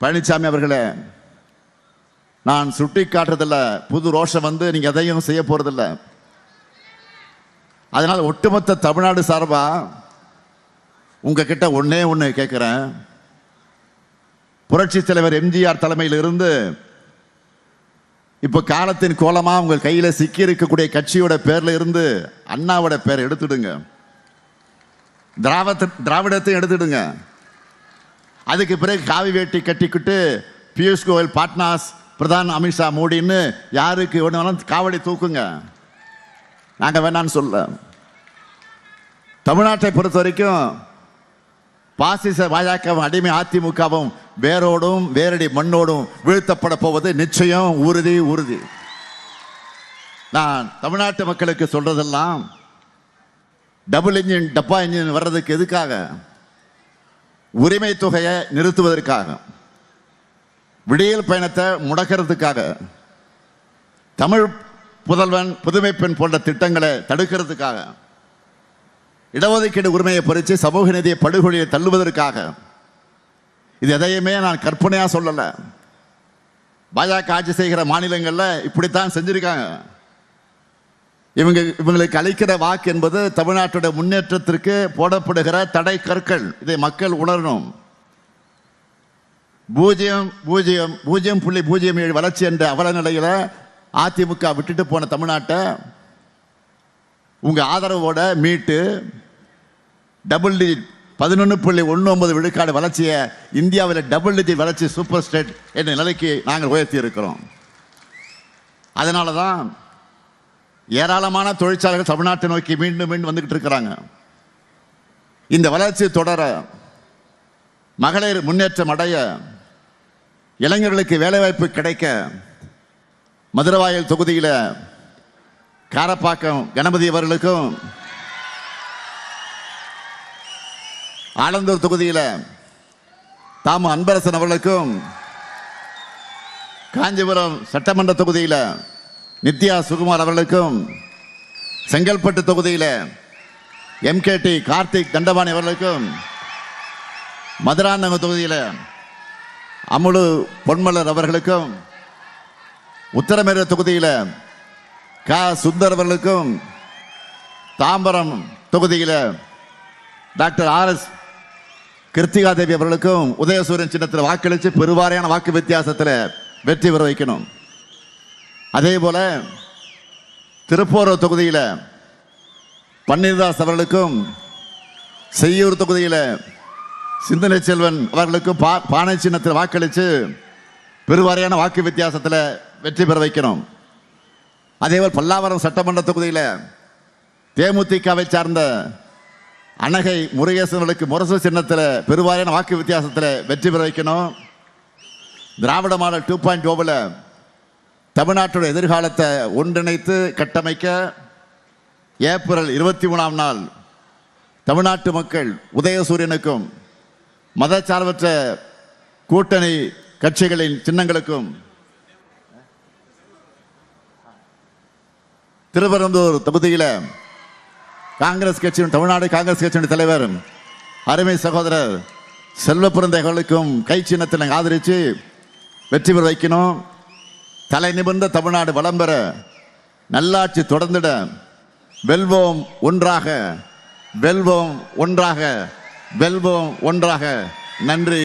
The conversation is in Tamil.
பழனிசாமி அவர்களே, நான் சுட்டி காட்டுறதில்ல, புது ரோஷம் வந்து நீங்க எதையும் செய்ய போறதில்ல. அதனால ஒட்டுமொத்த தமிழ்நாடு சார்பா உங்ககிட்ட ஒன்னே ஒன்று கேட்கிறேன். புரட்சி தலைவர் எம்ஜிஆர் தலைமையில் இருந்து இப்ப காலத்தின் கோலமா உங்க கையில சிக்கி இருக்கக்கூடிய கட்சியோட பேர்ல இருந்து அண்ணாவோட பேர் எடுத்துடுங்க, திராவிடத்தை எடுத்துடுங்க. அதுக்கு பிறகு காவி வேட்டி கட்டிக்கிட்டு பியூஷ் கோயல் பாட்னாஸ், பிரதான் அமித்ஷா, மோடின்னு யாருக்கு வேணாலும் காவடி தூக்குங்க, நாங்க வேணான்னு சொல்ல. தமிழ்நாட்டை பொறுத்த வரைக்கும் பாசிச பாஜகவும் அடிமை அதிமுகவும் வேரோடும் வேரடி மண்ணோடும் வீழ்த்தப்பட போவது நிச்சயம், உறுதி உறுதி. நான் தமிழ்நாட்டு மக்களுக்கு சொல்றதெல்லாம் டபுள் இன்ஜின் டப்பா இன்ஜின் வர்றதுக்கு எதுக்காக? உரிமை தொகையை நிறுத்துவதற்காக, விடியல் பயணத்தை முடக்கிறதுக்காக, தமிழ் புதல்வன் புதுமை பெண் போன்ற திட்டங்களை தடுக்கிறதுக்காக, இடஒதுக்கீடு உரிமையை பறித்து சமூக நீதியை படுகொலியை தள்ளுவதற்காக. இது எதையுமே நான் கற்பனையா சொல்லல. பாஜக ஆட்சி செய்கிற மாநிலங்களில் இப்படித்தான் செஞ்சிருக்காங்க. இவங்களுக்கு அளிக்கிற வாக்கு என்பது தமிழ்நாட்டுடைய முன்னேற்றத்திற்கு போடப்படுகிற தடை கற்கள். இதை மக்கள் உணரணும். 0.007 வளர்ச்சி என்ற அவல நிலையில அதிமுக விட்டுட்டு போன தமிழ்நாட்டை உங்க ஆதரவோட மீட்டு டபுள் டிஜிட் 11.19 விழுக்காடு வளர்ச்சியை இந்தியாவில் டபுள் டிஜிட் வளர்ச்சி சூப்பர் ஸ்டேட் என்ற நிலைக்கு நாங்கள் உயர்த்தி இருக்கிறோம். அதனால தான் ஏராளமான தொழிற்சாலைகள் தமிழ்நாட்டை நோக்கி மீண்டும் மீண்டும் வந்துகிட்டு இருக்கிறாங்க. இந்த வளர்ச்சி தொடர, மகளிர் முன்னேற்றம் அடைய, இளைஞர்களுக்கு வேலைவாய்ப்பு கிடைக்க, மதுரவாயல் தொகுதியில் காரப்பாக்கம் கணபதி அவர்களுக்கும், ஆலந்தூர் தொகுதியில் தாமு அன்பரசன் அவர்களுக்கும், காஞ்சிபுரம் சட்டமன்ற தொகுதியில் நித்யா சுகுமார் அவர்களுக்கும், செங்கல்பட்டு தொகுதியில் MKT கார்த்திக் தண்டபாணி அவர்களுக்கும், மதுராந்தகம் தொகுதியில் அமுலு பொன்மலர் அவர்களுக்கும், உத்தரமேரூர் தொகுதியில் சுந்தர் அவர்களுக்கும், தாம்பரம் தொகுதியில் டாக்டர் RS கிருத்திகா தேவி அவர்களுக்கும் உதயசூரியன் சின்னத்தில் வாக்களித்து பெருவாரியான வாக்கு வித்தியாசத்தில் வெற்றி பெற வைக்கணும். அதே போல திருப்போரூர் தொகுதியில் பன்னீர்தாஸ் அவர்களுக்கும், செய்யூர் தொகுதியில் சிந்தனை செல்வன் அவர்களுக்கும் பானை சின்னத்தில் வாக்களித்து பெருவாரியான வாக்கு வித்தியாசத்தில் வெற்றி பெற வைக்கணும். அதேபோல் பல்லாவரம் சட்டமன்ற தொகுதியில் தேமுதிகவை சார்ந்த அனகை முருகேசனுக்கு முரசு சின்னத்தில் பெருவாரியான வாக்கு வித்தியாசத்தில் வெற்றி பெற வைக்கணும். திராவிட மாடல் 2.0 தமிழ்நாட்டோட எதிர்காலத்தை ஒன்றிணைத்து கட்டமைக்க ஏப்ரல் 23ஆம் நாள் தமிழ்நாட்டு மக்கள் உதயசூரியனுக்கும் மதச்சார்பற்ற கூட்டணி கட்சிகளின் சின்னங்களுக்கும் திருப்பரந்தூர் தொகுதியில் காங்கிரஸ் கட்சியின் தமிழ்நாடு காங்கிரஸ் கட்சியின் தலைவர் அருமை சகோதரர் செல்வப்பிறந்த அவர்களுக்கும் கை சின்னத்தில் ஆதரித்து வெற்றி பெற வைக்கணும். தலை நிமிர்ந்த தமிழ்நாடு வளம் பெற, நல்லாட்சி தொடர்ந்திட, வெல்வோம் ஒன்றாக, வெல்வோம் ஒன்றாக, வெல்வோம் ஒன்றாக. நன்றி.